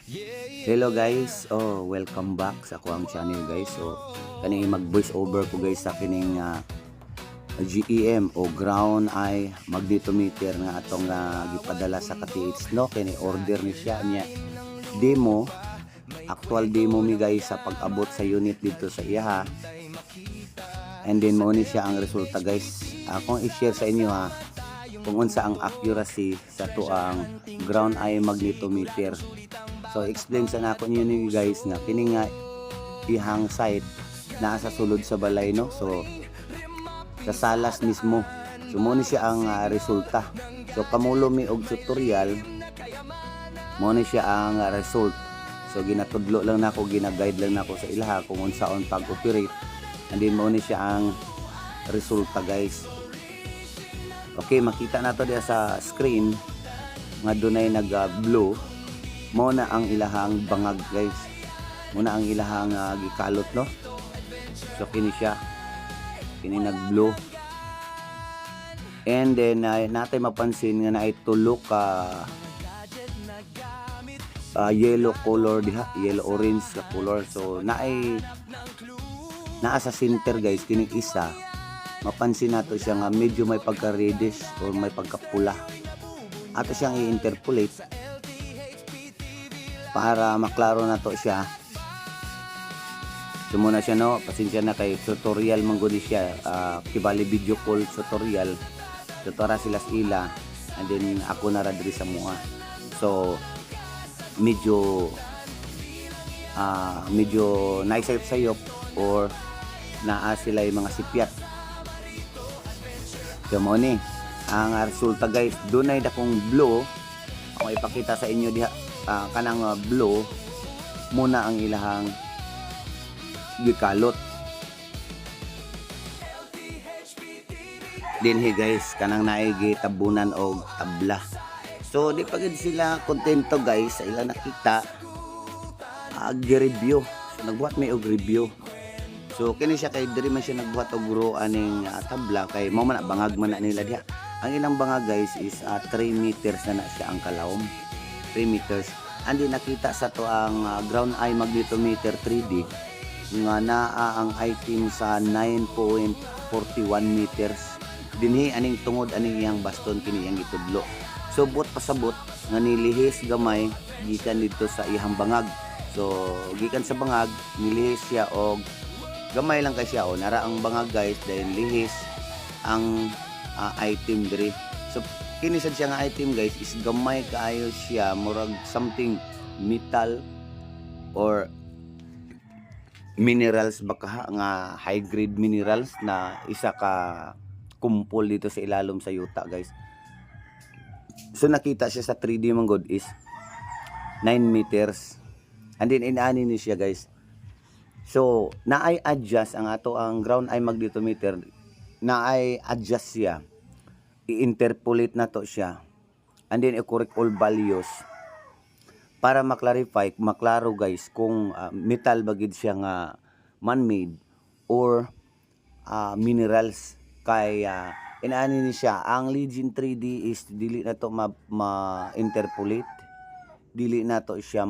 Hello guys, welcome back sa akong channel guys. So kani mag voice over ko guys sa kining GEM o ground eye magnetometer nga atong gipadala sa ka-TH no, kini order ni siya niya demo, actual demo mi guys sa pag-abot sa unit dito sa iya. And then mo ni siya ang resulta guys. Akong i-share sa inyo kung unsa ang accuracy sa tuang ground eye magnetometer. So explain sa nako niyo guys nga kini nga ihang site naa sa sulod sa balay no. So sa salas mismo. So mo ni siya ang resulta. So kamulo mi og tutorial mo ni siya ang result. So ginatudlo lang nako, gina-guide lang nako sa ilaha kung unsaon pag-operate. And then mo ni siya ang resulta guys. Okay, makita nato diya sa screen nga dunay nag-blow. Mo na ang ilahang bangag guys. Mo na ang ilahang gikalot no. So kini siya. Kini nag-blow. And then natay mapansin nga naay tulo ka yellow color diha, yellow orange ka color. So naa sa center guys kini isa. Mapansin nato siya nga medyo may pagka-reddish or may pagkapula. Ato siyang i-interpolate para maklaro na to siya. So muna siya no, pasensya na kay tutorial mangguni siya, kibali video call tutorial. Tutora sila ila and then ako na radri sa mga. So medyo nice sayop or naa sila yung mga sipyat. So mo ni ang resulta guys, dunay dakong blow. Ako ipakita sa inyo diha. Kanang blow muna ang ilahang gikalot. Dinhi guys kanang naay gitabunan og tabla. So di pagid sila kontento guys sa ilang nakita gi-review. So nagbuhat may og review. So kini siya kay diri man siya nagbuhat og guro aning tabla kay mao man bangag man na nila diha. Ang ilang bangag guys is 3 meters na siya ang kalawom. 3 meters. Andi nakita sa to ang ground eye magnetometer 3D nga naa ang item sa 9.41 meters. Dinhi aning tungod aning iyang baston kini iyang gitudlo. So bot pasabot nga nilihis gamay gikan dito sa iyang bangag. So gikan sa bangag nilihis siya og gamay lang kay siya o nara ang bangag guys dahil lihis ang item diri. So kini sad siya nga item guys is gamay kaayo siya, murag something metal or minerals baka nga high grade minerals na isa ka kumpol dito sa ilalom sa yuta guys. So nakita siya sa 3D manggod is 9 meters and then inani ni siya guys. So naay adjust ang ato ang ground eye magnetometer, naay adjust siya, i-interpolate na to siya and then i-correct all values para maklarify, maklaro guys kung metal bagid siya nga man-made or minerals. Kay inaani ni siya ang Legion 3D is dili na to ma-interpolate, dili na to siya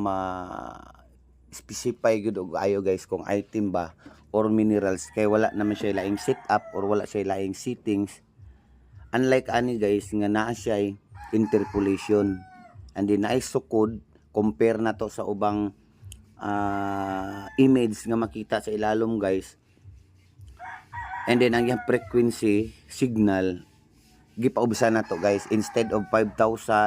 specify gud og ayo guys kung item ba or minerals kay wala naman siya laing setup or wala siya laing settings. Unlike ani guys nga naa siya interpolation and then naay sukod, compare na to sa ubang image nga makita sa ilalom guys. And then ang yung frequency signal gipaubsa na to guys, instead of 5,000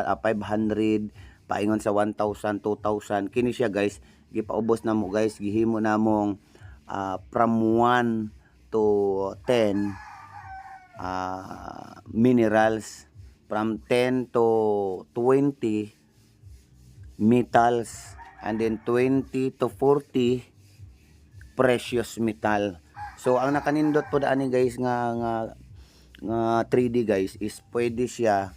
500 paingon sa 1,000 2,000 kini siya guys gipaubos na mo guys, gihimo na mong from 1 to 10 minerals, from 10 to 20 metals, and then 20 to 40 precious metal. So ang nakanindot po daan ni guys nga 3D guys is pwede siya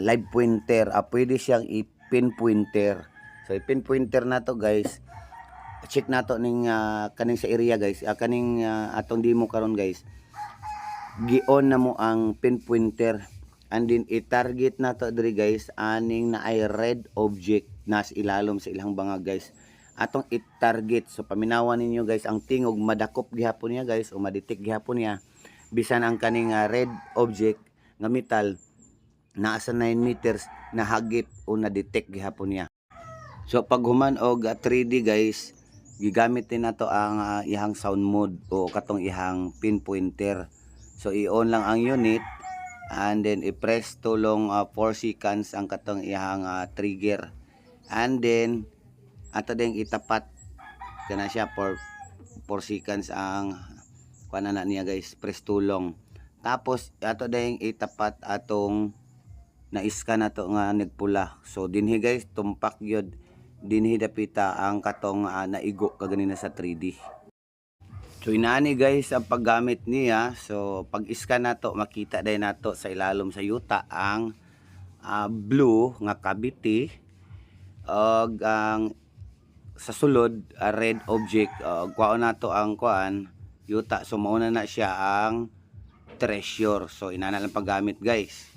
live pointer, pwede siyang i-pinpointer. So i-pinpointer na to guys, check nato ning kaning sa area guys, kaning atong demo karon guys, gi-on na mo ang pinpointer and then i-target na to diri guys aning na ay red object nas ilalom sa ilang banga guys. Atong i-target, so paminawan ninyo guys ang tingog madakop gihapon niya guys o madetect gihapon niya bisan ang kaning red object nga metal naa sa 9 meters na hagip o na detect gihapon niya. So pag human og 3D guys, gigamit din nato ang ihang sound mode o katong ihang pinpointer. So i-on lang ang unit and then i-press tulong 4 seconds ang katong ihang trigger, and then ato ding itapat kana siya for 4 seconds ang kuana na niya guys, press tulong. Tapos ato ding itapat atong na-scan nato nga nagpula. So dinhi guys tumpak gyud, dinhi dapita ang katong naigo kaganina sa 3D. So inaani guys ang paggamit niya. So pag scan nato makita day nato sa ilalom sa yuta ang blue nga cavity og ang sa sulod red object. Kuha nato ang kuan yuta, so mauna na siya ang treasure. So inana lang paggamit guys.